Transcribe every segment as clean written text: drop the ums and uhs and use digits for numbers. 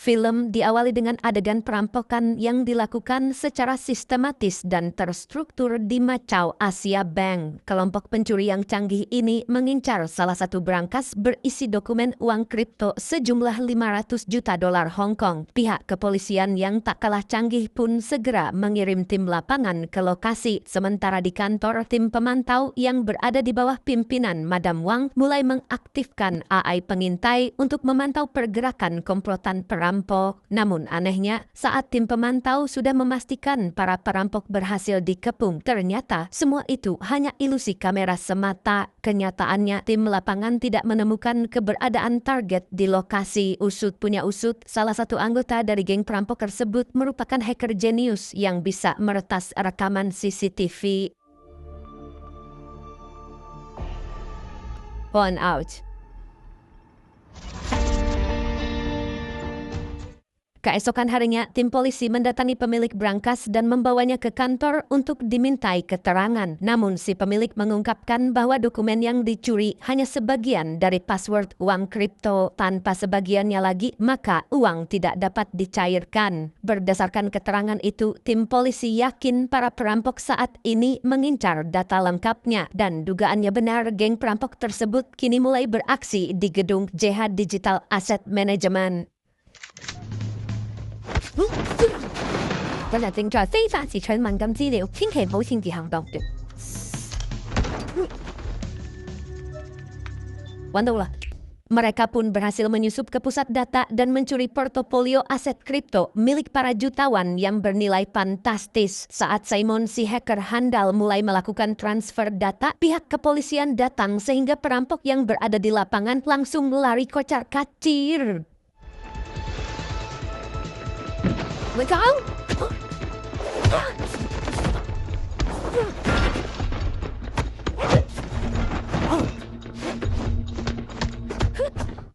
Film diawali dengan adegan perampokan yang dilakukan secara sistematis dan terstruktur di Macau, Asia Bank. Kelompok pencuri yang canggih ini mengincar salah satu berangkas berisi dokumen uang kripto sejumlah 500 juta dolar Hong Kong. Pihak kepolisian yang tak kalah canggih pun segera mengirim tim lapangan ke lokasi. Sementara di kantor, tim pemantau yang berada di bawah pimpinan Madam Wang mulai mengaktifkan AI pengintai untuk memantau pergerakan komplotan perampok. Namun anehnya, saat tim pemantau sudah memastikan para perampok berhasil dikepung, ternyata semua itu hanya ilusi kamera semata. Kenyataannya, tim lapangan tidak menemukan keberadaan target di lokasi. Usut punya usut, salah satu anggota dari geng perampok tersebut merupakan hacker jenius yang bisa meretas rekaman CCTV. On out. Keesokan harinya, tim polisi mendatangi pemilik berangkas dan membawanya ke kantor untuk dimintai keterangan. Namun si pemilik mengungkapkan bahwa dokumen yang dicuri hanya sebagian dari password uang kripto. Tanpa sebagiannya lagi, maka uang tidak dapat dicairkan. Berdasarkan keterangan itu, tim polisi yakin para perampok saat ini mengincar data lengkapnya. Dan dugaannya benar, geng perampok tersebut kini mulai beraksi di gedung JH Digital Asset Management. 今日正在非法截取敏感資料，千祈唔好擅自行動。Wandola. Mereka pun berhasil menyusup ke pusat data dan mencuri portofolio aset kripto milik para jutawan yang bernilai fantastis. Saat Simon si hacker handal mulai melakukan transfer data, pihak kepolisian datang sehingga perampok yang berada di lapangan langsung lari kocar-kacir.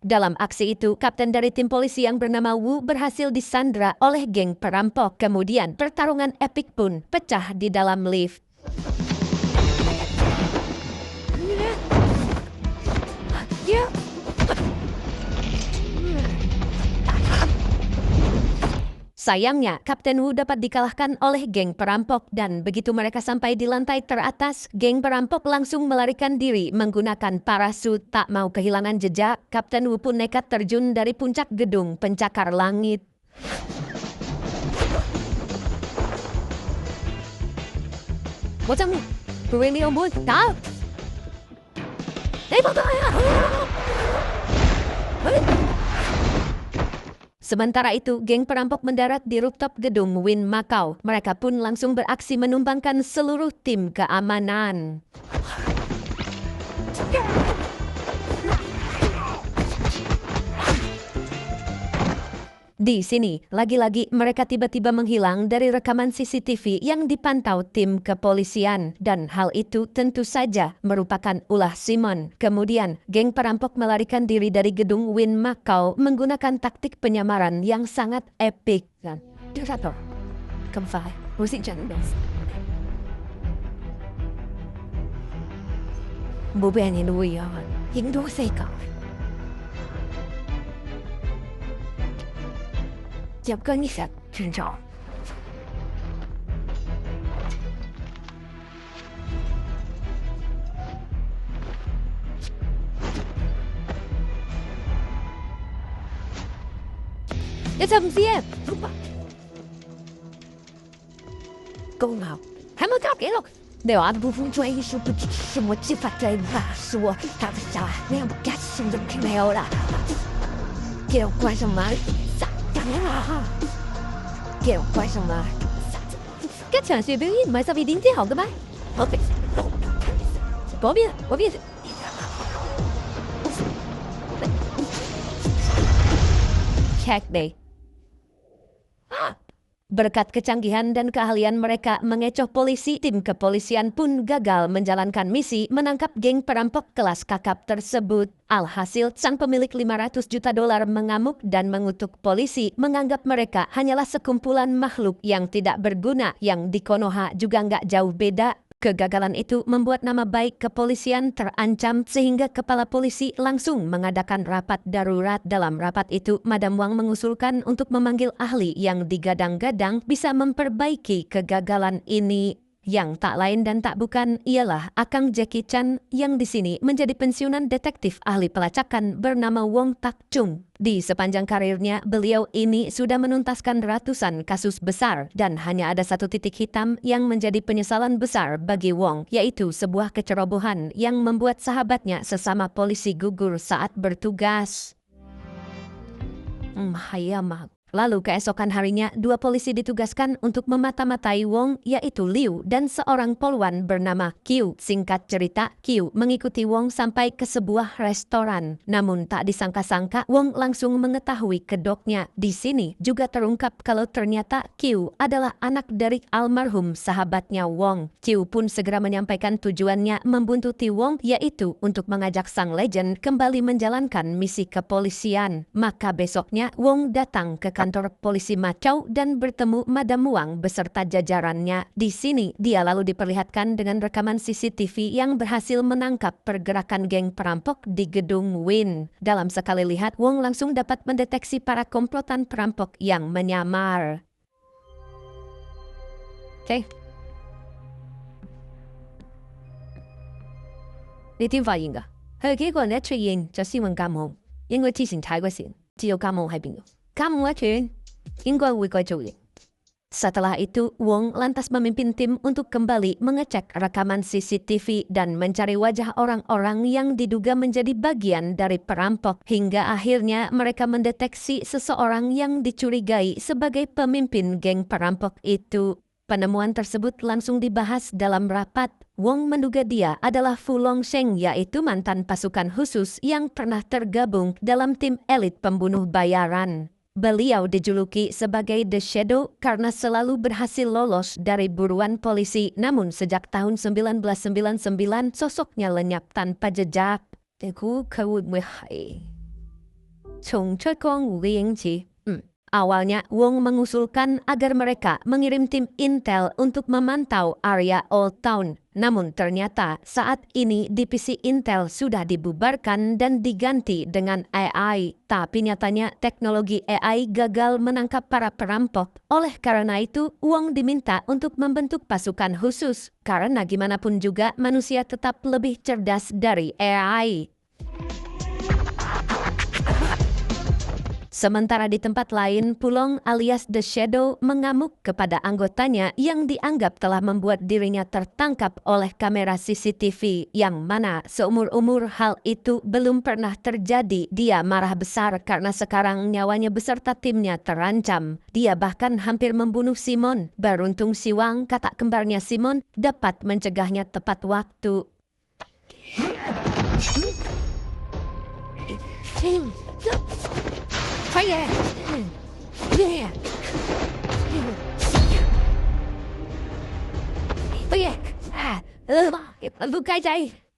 Dalam aksi itu, kapten dari tim polisi yang bernama Wu berhasil disandra oleh geng perampok. Kemudian, pertarungan epik pun pecah di dalam lift. Sayangnya, Kapten Wu dapat dikalahkan oleh geng perampok dan begitu mereka sampai di lantai teratas, geng perampok langsung melarikan diri menggunakan parasut. Tak mau kehilangan jejak, Kapten Wu pun nekat terjun dari puncak gedung pencakar langit. Sementara itu, geng perampok mendarat di rooftop gedung Wynn Macau. Mereka pun langsung beraksi menumbangkan seluruh tim keamanan. Di sini, lagi-lagi mereka tiba-tiba menghilang dari rekaman CCTV yang dipantau tim kepolisian. Dan hal itu tentu saja merupakan ulah Simon. Kemudian, geng perampok melarikan diri dari gedung Wynn Macau menggunakan taktik penyamaran yang sangat epik. Câu nào? 还没搞给了。你話不風追數不什麼執法在吧？說他的小孩那樣不該什麼都沒有了。給我關上門！傻蛋啊！給我關上門！吉場樹表演唔係12點之後嘅咩？嗰邊。Check deh. Berkat kecanggihan dan keahlian mereka mengecoh polisi, tim kepolisian pun gagal menjalankan misi menangkap geng perampok kelas kakap tersebut. Alhasil, sang pemilik 500 juta dolar mengamuk dan mengutuk polisi, menganggap mereka hanyalah sekumpulan makhluk yang tidak berguna, yang di Konoha juga nggak jauh beda. Kegagalan itu membuat nama baik kepolisian terancam sehingga kepala polisi langsung mengadakan rapat darurat. Dalam rapat itu, Madam Wang mengusulkan untuk memanggil ahli yang digadang-gadang bisa memperbaiki kegagalan ini. Yang tak lain dan tak bukan ialah Akang Jackie Chan yang di sini menjadi pensiunan detektif ahli pelacakan bernama Wong Tak Chung. Di sepanjang karirnya, beliau ini sudah menuntaskan ratusan kasus besar dan hanya ada satu titik hitam yang menjadi penyesalan besar bagi Wong, yaitu sebuah kecerobohan yang membuat sahabatnya sesama polisi gugur saat bertugas. Hayamak. Lalu keesokan harinya, dua polisi ditugaskan untuk memata-matai Wong, yaitu Liu dan seorang poluan bernama Qiu. Singkat cerita, Qiu mengikuti Wong sampai ke sebuah restoran. Namun tak disangka-sangka, Wong langsung mengetahui kedoknya. Di sini juga terungkap kalau ternyata Qiu adalah anak dari almarhum sahabatnya Wong. Qiu pun segera menyampaikan tujuannya membuntuti Wong, yaitu untuk mengajak sang legend kembali menjalankan misi kepolisian. Maka besoknya, Wong datang ke kantor polisi Macau dan bertemu Madam Wang beserta jajarannya. Di sini, dia lalu diperlihatkan dengan rekaman CCTV yang berhasil menangkap pergerakan geng perampok di gedung Win. Dalam sekali lihat, Wong langsung dapat mendeteksi para komplotan perampok yang menyamar. Oke. 你點發現㗎？佢哋幾個人一出現就先問監控，應該之前踩過線，知道監控喺邊度。Kamu acuin, inggo wiko cuy. Setelah itu, Wong lantas memimpin tim untuk kembali mengecek rekaman CCTV dan mencari wajah orang-orang yang diduga menjadi bagian dari perampok. Hingga akhirnya mereka mendeteksi seseorang yang dicurigai sebagai pemimpin geng perampok itu. Penemuan tersebut langsung dibahas dalam rapat. Wong menduga dia adalah Fu Longsheng, yaitu mantan pasukan khusus yang pernah tergabung dalam tim elit pembunuh bayaran. Beliau dijuluki sebagai The Shadow karena selalu berhasil lolos dari buruan polisi. Namun sejak tahun 1999 sosoknya lenyap tanpa jejak. Awalnya, Wong mengusulkan agar mereka mengirim tim intel untuk memantau area Old Town. Namun ternyata saat ini divisi intel sudah dibubarkan dan diganti dengan AI. Tapi nyatanya teknologi AI gagal menangkap para perampok. Oleh karena itu, Wong diminta untuk membentuk pasukan khusus. Karena gimana pun juga manusia tetap lebih cerdas dari AI. Sementara di tempat lain, Pulong alias The Shadow mengamuk kepada anggotanya yang dianggap telah membuat dirinya tertangkap oleh kamera CCTV, yang mana seumur-umur hal itu belum pernah terjadi. Dia marah besar karena sekarang nyawanya beserta timnya terancam. Dia bahkan hampir membunuh Simon. Beruntung si Wang, kakak kembarnya Simon, dapat mencegahnya tepat waktu.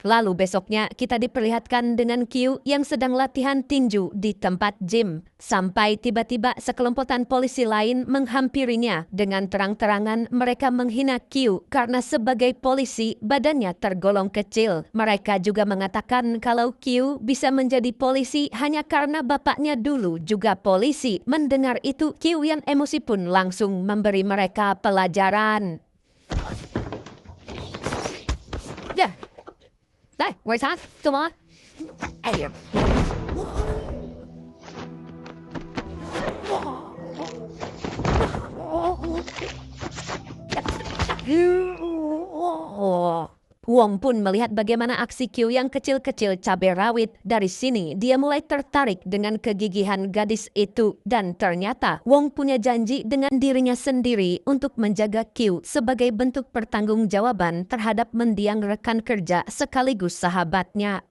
Lalu besoknya kita diperlihatkan dengan Qiu yang sedang latihan tinju di tempat gym. Sampai tiba-tiba sekelompokan polisi lain menghampirinya. Dengan terang-terangan mereka menghina Qiu karena sebagai polisi badannya tergolong kecil. Mereka juga mengatakan kalau Qiu bisa menjadi polisi hanya karena bapaknya dulu juga polisi. Mendengar itu, Qiu yang emosi pun langsung memberi mereka pelajaran. Ya. Đây, ngoài sát, come on. Wong pun melihat bagaimana aksi Qiu yang kecil-kecil cabai rawit. Dari sini, dia mulai tertarik dengan kegigihan gadis itu. Dan ternyata, Wong punya janji dengan dirinya sendiri untuk menjaga Qiu sebagai bentuk pertanggungjawaban terhadap mendiang rekan kerja sekaligus sahabatnya.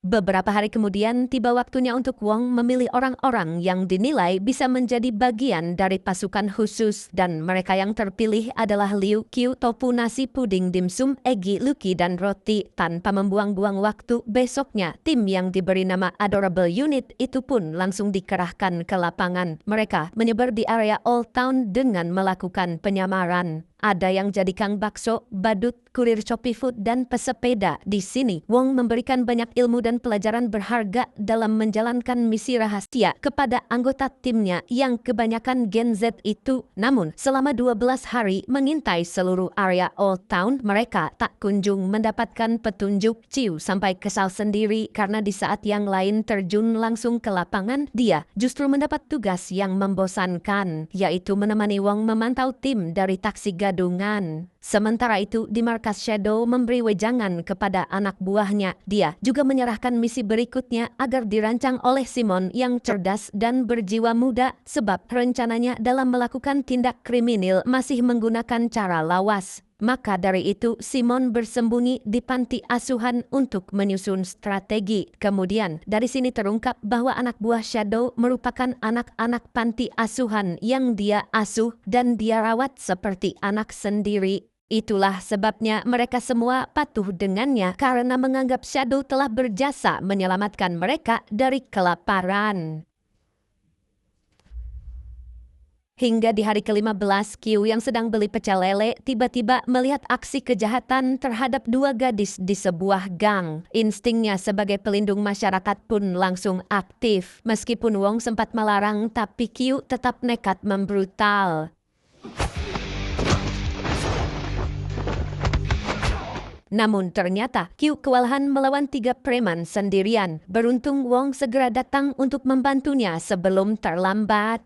Beberapa hari kemudian tiba waktunya untuk Wong memilih orang-orang yang dinilai bisa menjadi bagian dari pasukan khusus dan mereka yang terpilih adalah Liu Qiu, tofu nasi puding dimsum, Egi, Lucky dan roti. Tanpa membuang-buang waktu, besoknya tim yang diberi nama Adorable Unit itu pun langsung dikerahkan ke lapangan. Mereka menyebar di area Old Town dengan melakukan penyamaran. Ada yang jadi kang bakso, badut, kurir Shopee Food, dan pesepeda. Di sini, Wong memberikan banyak ilmu dan pelajaran berharga dalam menjalankan misi rahasia kepada anggota timnya yang kebanyakan Gen Z itu. Namun, selama 12 hari mengintai seluruh area Old Town, mereka tak kunjung mendapatkan petunjuk. Ciu sampai kesal sendiri karena di saat yang lain terjun langsung ke lapangan, dia justru mendapat tugas yang membosankan, yaitu menemani Wong memantau tim dari taksi gadungan. Sementara itu, di markas Shadow memberi wejangan kepada anak buahnya. Dia juga menyerahkan misi berikutnya agar dirancang oleh Simon yang cerdas dan berjiwa muda sebab rencananya dalam melakukan tindak kriminal masih menggunakan cara lawas. Maka dari itu, Simon bersembunyi di panti asuhan untuk menyusun strategi. Kemudian, dari sini terungkap bahwa anak buah Shadow merupakan anak-anak panti asuhan yang dia asuh dan dia rawat seperti anak sendiri. Itulah sebabnya mereka semua patuh dengannya karena menganggap Shadow telah berjasa menyelamatkan mereka dari kelaparan. Hingga di hari ke-15, Qiu yang sedang beli pecel lele tiba-tiba melihat aksi kejahatan terhadap dua gadis di sebuah gang. Instingnya sebagai pelindung masyarakat pun langsung aktif. Meskipun Wong sempat melarang, tapi Qiu tetap nekat membrutal. Namun ternyata Qiu kewalahan melawan 3 preman sendirian. Beruntung Wong segera datang untuk membantunya sebelum terlambat.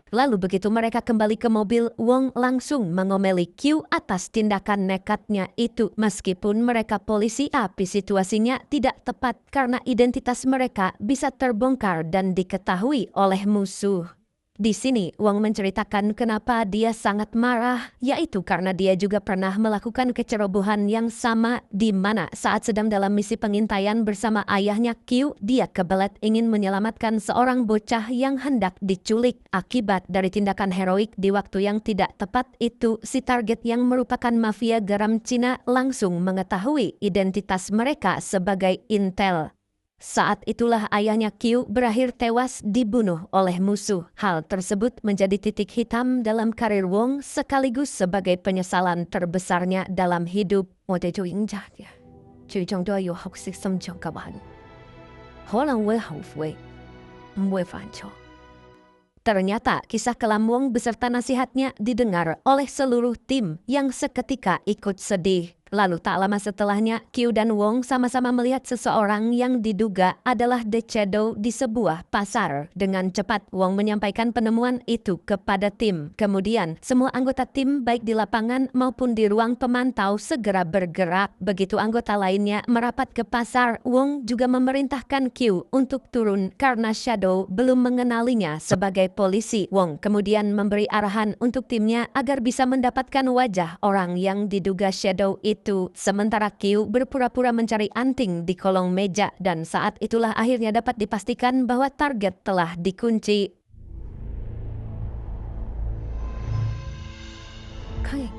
Lalu begitu mereka kembali ke mobil, Wong langsung mengomeli Qiu atas tindakan nekatnya itu. Meskipun mereka polisi, tapi situasinya tidak tepat karena identitas mereka bisa terbongkar dan diketahui oleh musuh. Di sini, Wong menceritakan kenapa dia sangat marah, yaitu karena dia juga pernah melakukan kecerobohan yang sama di mana saat sedang dalam misi pengintaian bersama ayahnya Qiu, dia kebelet ingin menyelamatkan seorang bocah yang hendak diculik. Akibat dari tindakan heroik di waktu yang tidak tepat itu, si target yang merupakan mafia garam Cina langsung mengetahui identitas mereka sebagai intel. Saat itulah ayahnya Qiu berakhir tewas dibunuh oleh musuh. Hal tersebut menjadi titik hitam dalam karir Wong sekaligus sebagai penyesalan terbesarnya dalam hidup. Ternyata kisah kelam Wong beserta nasihatnya didengar oleh seluruh tim yang seketika ikut sedih. Lalu tak lama setelahnya, Qiu dan Wong sama-sama melihat seseorang yang diduga adalah The Shadow di sebuah pasar. Dengan cepat, Wong menyampaikan penemuan itu kepada tim. Kemudian, semua anggota tim baik di lapangan maupun di ruang pemantau segera bergerak. Begitu anggota lainnya merapat ke pasar, Wong juga memerintahkan Qiu untuk turun karena Shadow belum mengenalinya sebagai polisi. Wong kemudian memberi arahan untuk timnya agar bisa mendapatkan wajah orang yang diduga Shadow itu. Sementara Qiu berpura-pura mencari anting di kolong meja dan saat itulah akhirnya dapat dipastikan bahwa target telah dikunci. Kai,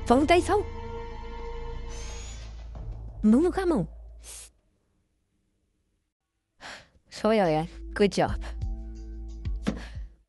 Feng Dai Sao, Mulu kamu. Soyo ya, good job.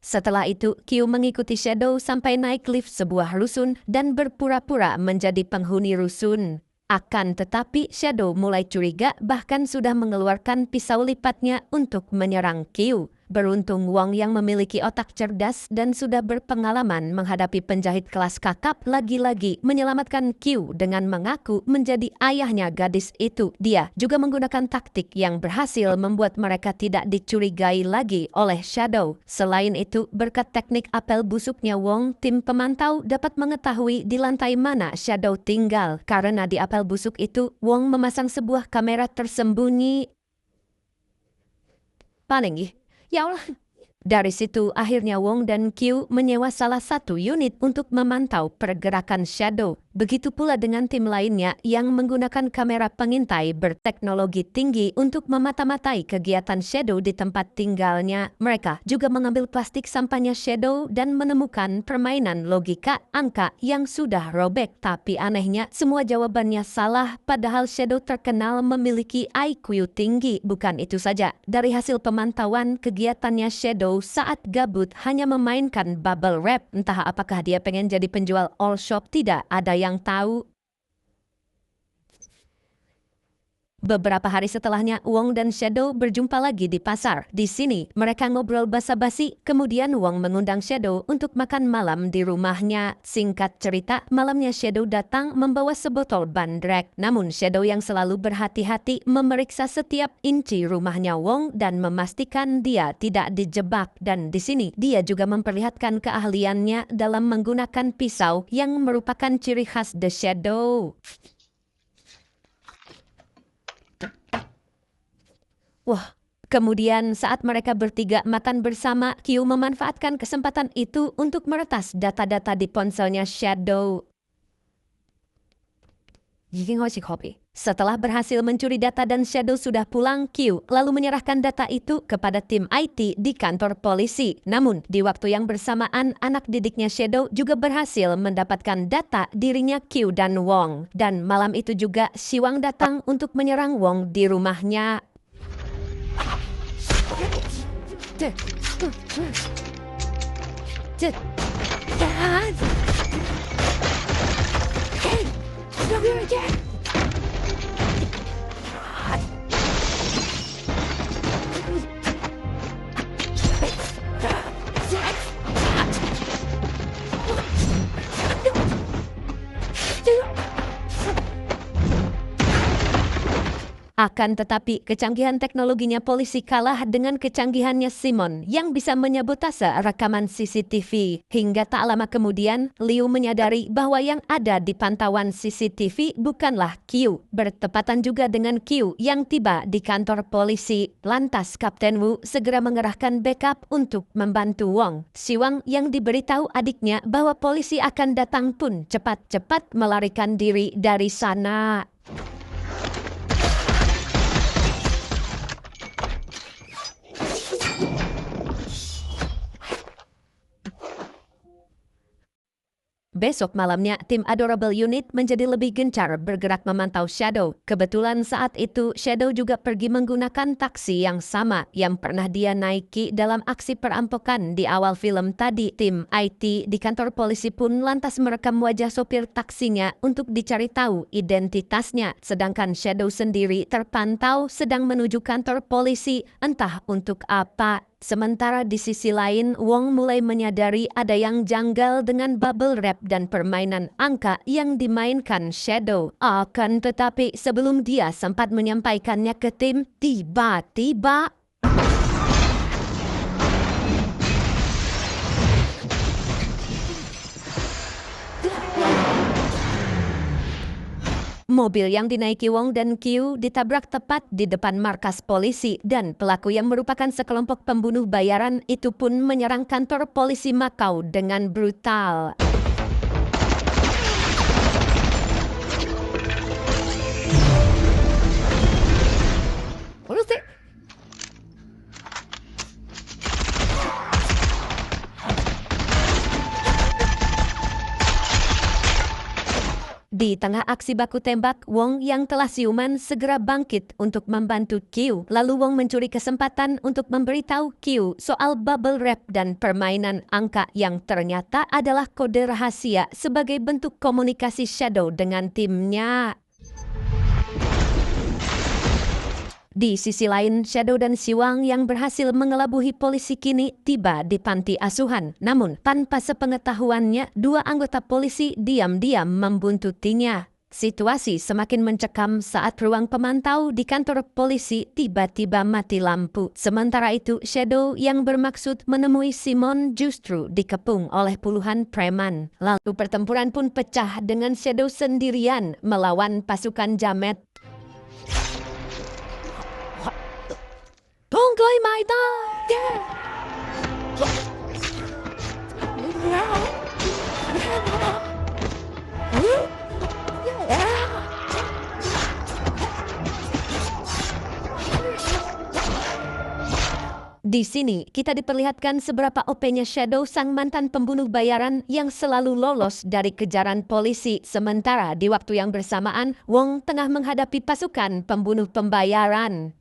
Setelah itu, Qiu mengikuti Shadow sampai naik lift sebuah rusun dan berpura-pura menjadi penghuni rusun. Akan tetapi, Shadow mulai curiga bahkan sudah mengeluarkan pisau lipatnya untuk menyerang Qiu. Beruntung Wong yang memiliki otak cerdas dan sudah berpengalaman menghadapi penjahit kelas kakap lagi-lagi menyelamatkan Qiu dengan mengaku menjadi ayahnya gadis itu. Dia juga menggunakan taktik yang berhasil membuat mereka tidak dicurigai lagi oleh Shadow. Selain itu, berkat teknik apel busuknya Wong, tim pemantau dapat mengetahui di lantai mana Shadow tinggal. Karena di apel busuk itu, Wong memasang sebuah kamera tersembunyi. Paling ya Allah, Dari situ akhirnya Wong dan Q menyewa salah satu unit untuk memantau pergerakan Shadow. Begitu pula dengan tim lainnya yang menggunakan kamera pengintai berteknologi tinggi untuk memata-matai kegiatan Shadow di tempat tinggalnya. Mereka juga mengambil plastik sampahnya Shadow dan menemukan permainan logika angka yang sudah robek. Tapi anehnya semua jawabannya salah, padahal Shadow terkenal memiliki IQ tinggi. Bukan itu saja, dari hasil pemantauan kegiatannya Shadow saat gabut hanya memainkan bubble wrap. Entah apakah dia pengen jadi penjual all shop, tidak ada yang tahu. Beberapa hari setelahnya, Wong dan Shadow berjumpa lagi di pasar. Di sini, mereka ngobrol basa-basi, kemudian Wong mengundang Shadow untuk makan malam di rumahnya. Singkat cerita, malamnya Shadow datang membawa sebotol bandrek. Namun Shadow yang selalu berhati-hati memeriksa setiap inci rumahnya Wong dan memastikan dia tidak dijebak. Dan di sini, dia juga memperlihatkan keahliannya dalam menggunakan pisau yang merupakan ciri khas The Shadow. Wah, kemudian saat mereka bertiga makan bersama, Q memanfaatkan kesempatan itu untuk meretas data-data di ponselnya Shadow. Setelah berhasil mencuri data dan Shadow sudah pulang, Q lalu menyerahkan data itu kepada tim IT di kantor polisi. Namun, di waktu yang bersamaan, anak didiknya Shadow juga berhasil mendapatkan data dirinya Q dan Wong. Dan malam itu juga, Siwang datang untuk menyerang Wong di rumahnya. Akan tetapi, kecanggihan teknologinya polisi kalah dengan kecanggihannya Simon yang bisa menyabotase rekaman CCTV. Hingga tak lama kemudian, Liu menyadari bahwa yang ada di pantauan CCTV bukanlah Q. Bertepatan juga dengan Q yang tiba di kantor polisi. Lantas Kapten Wu segera mengerahkan backup untuk membantu Wong. Siwang yang diberitahu adiknya bahwa polisi akan datang pun cepat-cepat melarikan diri dari sana. Besok malamnya, tim Adorable Unit menjadi lebih gencar bergerak memantau Shadow. Kebetulan saat itu, Shadow juga pergi menggunakan taksi yang sama yang pernah dia naiki dalam aksi perampokan di awal film tadi. Tim IT di kantor polisi pun lantas merekam wajah sopir taksinya untuk dicari tahu identitasnya. Sedangkan Shadow sendiri terpantau sedang menuju kantor polisi, entah untuk apa. Sementara di sisi lain, Wong mulai menyadari ada yang janggal dengan bubble wrap dan permainan angka yang dimainkan Shadow. Akan tetapi sebelum dia sempat menyampaikannya ke tim, tiba-tiba mobil yang dinaiki Wong dan Q ditabrak tepat di depan markas polisi dan pelaku yang merupakan sekelompok pembunuh bayaran itu pun menyerang kantor polisi Makau dengan brutal. Di tengah aksi baku tembak, Wong yang telah siuman segera bangkit untuk membantu Q. Lalu Wong mencuri kesempatan untuk memberitahu Q soal bubble wrap dan permainan angka yang ternyata adalah kode rahasia sebagai bentuk komunikasi Shadow dengan timnya. Di sisi lain, Shadow dan Siwang yang berhasil mengelabuhi polisi kini tiba di panti asuhan. Namun, tanpa sepengetahuannya, dua anggota polisi diam-diam membuntutinya. Situasi semakin mencekam saat ruang pemantau di kantor polisi tiba-tiba mati lampu. Sementara itu, Shadow yang bermaksud menemui Simon justru dikepung oleh puluhan preman. Lalu pertempuran pun pecah dengan Shadow sendirian melawan pasukan jamet. Don't go my dog! Di sini, kita diperlihatkan seberapa OP-nya Shadow, sang mantan pembunuh bayaran yang selalu lolos dari kejaran polisi. Sementara di waktu yang bersamaan, Wong tengah menghadapi pasukan pembunuh pembayaran.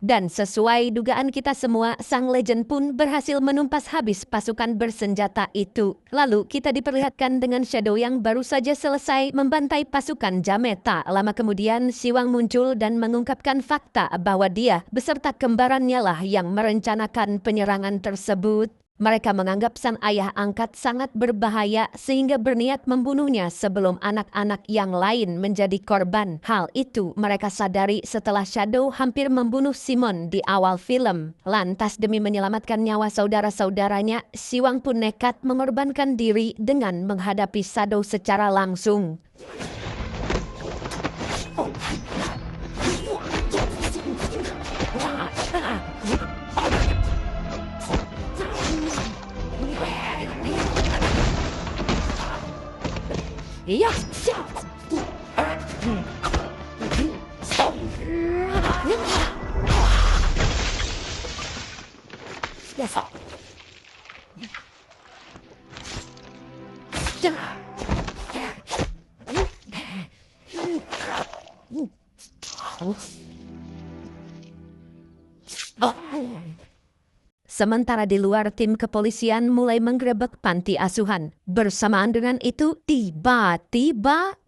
Dan sesuai dugaan kita semua, sang legend pun berhasil menumpas habis pasukan bersenjata itu. Lalu kita diperlihatkan dengan Shadow yang baru saja selesai membantai pasukan Jamet. Tak lama kemudian, Siwang muncul dan mengungkapkan fakta bahwa dia beserta kembarannya lah yang merencanakan penyerangan tersebut. Mereka menganggap sang ayah angkat sangat berbahaya sehingga berniat membunuhnya sebelum anak-anak yang lain menjadi korban. Hal itu mereka sadari setelah Shadow hampir membunuh Simon di awal film. Lantas demi menyelamatkan nyawa saudara-saudaranya, Siwang pun nekat mengorbankan diri dengan menghadapi Shadow secara langsung. Sementara di luar, tim kepolisian mulai menggerebek panti asuhan. Bersamaan dengan itu, tiba-tiba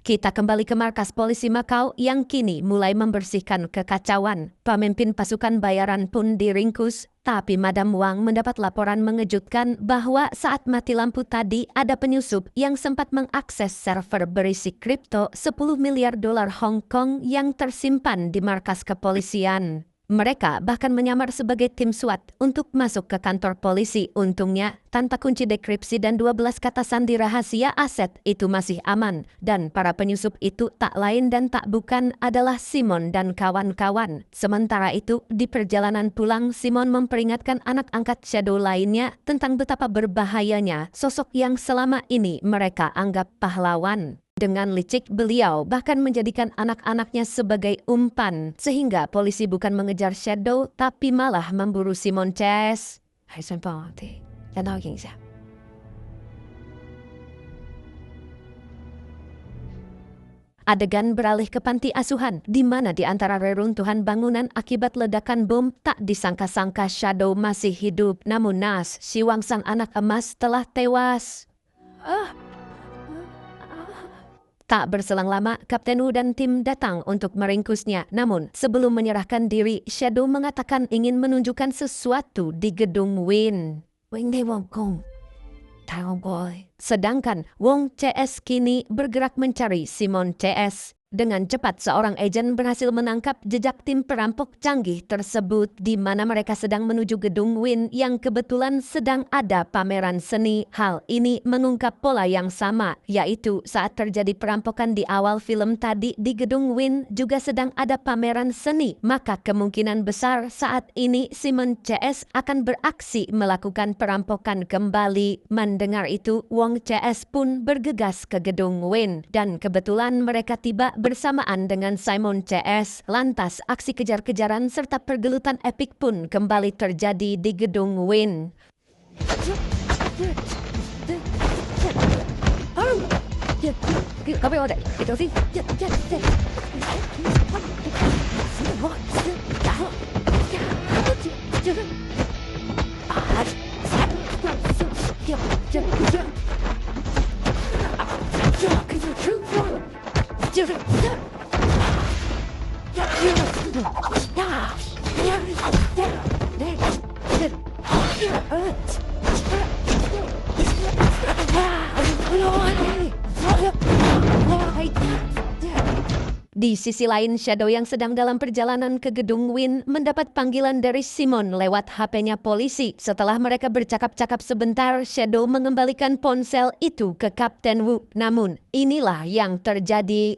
kita kembali ke markas polisi Macau yang kini mulai membersihkan kekacauan. Pemimpin pasukan bayaran pun diringkus, tapi Madam Wang mendapat laporan mengejutkan bahwa saat mati lampu tadi ada penyusup yang sempat mengakses server berisi kripto 10 miliar dolar Hong Kong yang tersimpan di markas kepolisian. Mereka bahkan menyamar sebagai tim SWAT untuk masuk ke kantor polisi. Untungnya, tanpa kunci dekripsi dan 12 kata sandi rahasia aset itu masih aman. Dan para penyusup itu tak lain dan tak bukan adalah Simon dan kawan-kawan. Sementara itu, di perjalanan pulang, Simon memperingatkan anak angkat Shadow lainnya tentang betapa berbahayanya sosok yang selama ini mereka anggap pahlawan. Dengan licik, beliau bahkan menjadikan anak-anaknya sebagai umpan, sehingga polisi bukan mengejar Shadow, tapi malah memburu Simon CS. Adegan beralih ke panti asuhan, di mana di antara reruntuhan bangunan akibat ledakan bom, tak disangka-sangka Shadow masih hidup. Namun naas, Siwang sang anak emas telah tewas. Tak berselang lama, Kapten Wu dan tim datang untuk meringkusnya. Namun, sebelum menyerahkan diri, Shadow mengatakan ingin menunjukkan sesuatu di gedung Win. Sedangkan Wong CS kini bergerak mencari Simon CS. Dengan cepat, seorang agen berhasil menangkap jejak tim perampok canggih tersebut di mana mereka sedang menuju gedung Win yang kebetulan sedang ada pameran seni. Hal ini mengungkap pola yang sama, yaitu saat terjadi perampokan di awal film tadi di gedung Win juga sedang ada pameran seni. Maka kemungkinan besar saat ini Simon CS akan beraksi melakukan perampokan kembali. Mendengar itu, Wong CS pun bergegas ke gedung Win dan kebetulan mereka tiba bersamaan dengan Simon CS. Lantas, aksi kejar-kejaran serta pergelutan epik pun kembali terjadi di gedung Win. Di sisi lain, Shadow yang sedang dalam perjalanan ke gedung Win mendapat panggilan dari Simon lewat HP-nya polisi. Setelah mereka bercakap-cakap sebentar, Shadow mengembalikan ponsel itu ke Kapten Wu. Namun, inilah yang terjadi.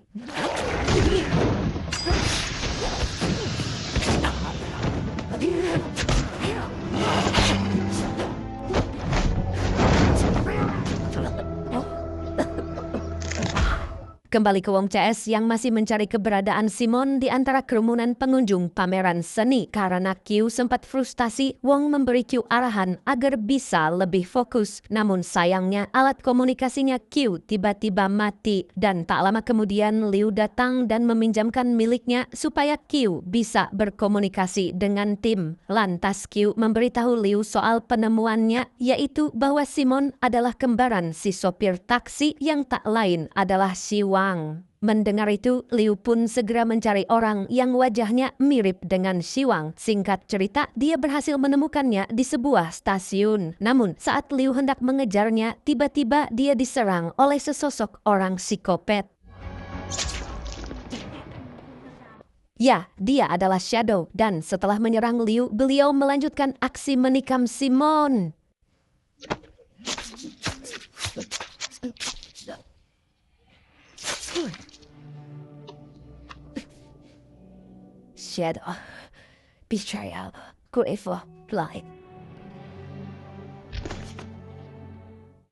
Kembali ke Wong CS yang masih mencari keberadaan Simon di antara kerumunan pengunjung pameran seni. Karena Q sempat frustasi, Wong memberi Q arahan agar bisa lebih fokus. Namun sayangnya alat komunikasinya Q tiba-tiba mati. Dan tak lama kemudian Liu datang dan meminjamkan miliknya supaya Q bisa berkomunikasi dengan tim. Lantas Q memberitahu Liu soal penemuannya, yaitu bahwa Simon adalah kembaran si sopir taksi yang tak lain adalah si Wang. Mendengar itu, Liu pun segera mencari orang yang wajahnya mirip dengan Si Wang. Singkat cerita, dia berhasil menemukannya di sebuah stasiun. Namun, saat Liu hendak mengejarnya, tiba-tiba dia diserang oleh sesosok orang psikopat. Ya, dia adalah Shadow. Dan setelah menyerang Liu, beliau melanjutkan aksi menikam Simon. Shadow, betrayal, grateful, blind.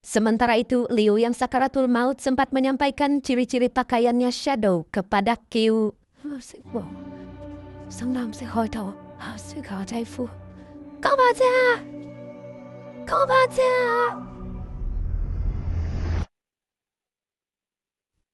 Sementara itu, Liu yang sakaratul maut sempat menyampaikan ciri-ciri pakaiannya Shadow kepada Q.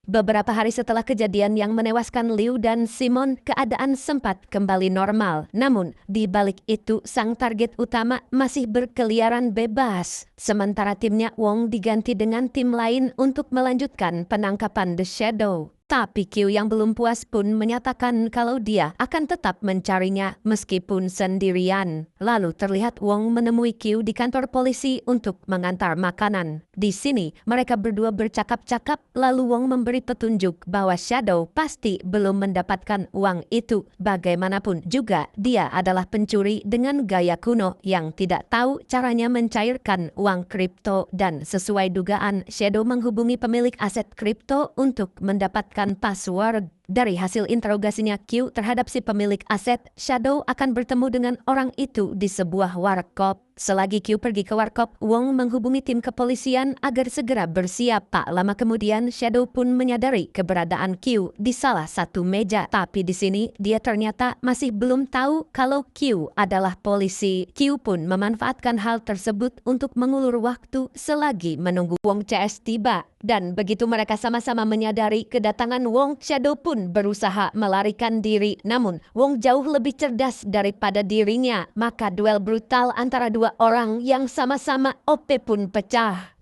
Beberapa hari setelah kejadian yang menewaskan Liu dan Simon, keadaan sempat kembali normal. Namun, di balik itu, sang target utama masih berkeliaran bebas. Sementara timnya Wong diganti dengan tim lain untuk melanjutkan penangkapan The Shadow. Tapi Q yang belum puas pun menyatakan kalau dia akan tetap mencarinya meskipun sendirian. Lalu terlihat Wong menemui Q di kantor polisi untuk mengantar makanan. Di sini mereka berdua bercakap-cakap, lalu Wong memberi petunjuk bahwa Shadow pasti belum mendapatkan uang itu. Bagaimanapun juga dia adalah pencuri dengan gaya kuno yang tidak tahu caranya mencairkan uang kripto, dan sesuai dugaan Shadow menghubungi pemilik aset kripto untuk mendapatkan password. Dari hasil interogasinya Q terhadap si pemilik aset, Shadow akan bertemu dengan orang itu di sebuah warkop. Selagi Q pergi ke warkop, Wong menghubungi tim kepolisian agar segera bersiap. Tak lama kemudian, Shadow pun menyadari keberadaan Q di salah satu meja. Tapi di sini, dia ternyata masih belum tahu kalau Q adalah polisi. Q pun memanfaatkan hal tersebut untuk mengulur waktu selagi menunggu Wong CS tiba. Dan begitu mereka sama-sama menyadari kedatangan Wong, Shadow pun berusaha melarikan diri. Namun, Wong jauh lebih cerdas daripada dirinya. Maka duel brutal antara dua orang yang sama-sama OP pun pecah.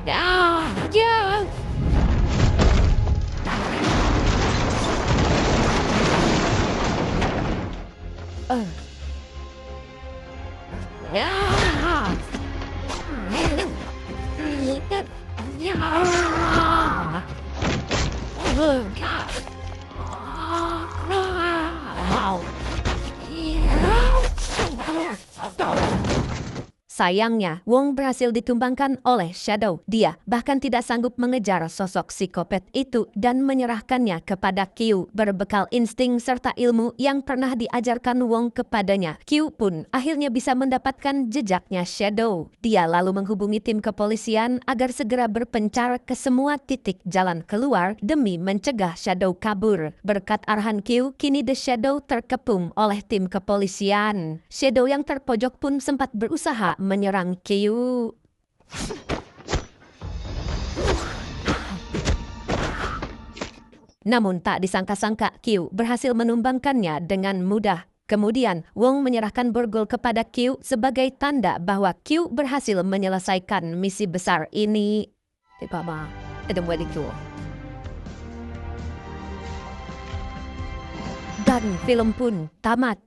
Ah, yeah. Yeah. Sayangnya, Wong berhasil ditumbangkan oleh Shadow. Dia bahkan tidak sanggup mengejar sosok psikopat itu dan menyerahkannya kepada Q berbekal insting serta ilmu yang pernah diajarkan Wong kepadanya. Q pun akhirnya bisa mendapatkan jejaknya Shadow. Dia lalu menghubungi tim kepolisian agar segera berpencar ke semua titik jalan keluar demi mencegah Shadow kabur. Berkat arahan Q, kini The Shadow terkepung oleh tim kepolisian. Shadow yang terpojok pun sempat berusaha menyerang Q. Namun tak disangka-sangka Q berhasil menumbangkannya dengan mudah. Kemudian Wong menyerahkan borgol kepada Q sebagai tanda bahwa Q berhasil menyelesaikan misi besar ini. Papa, ada wedding tour. Dan film pun tamat.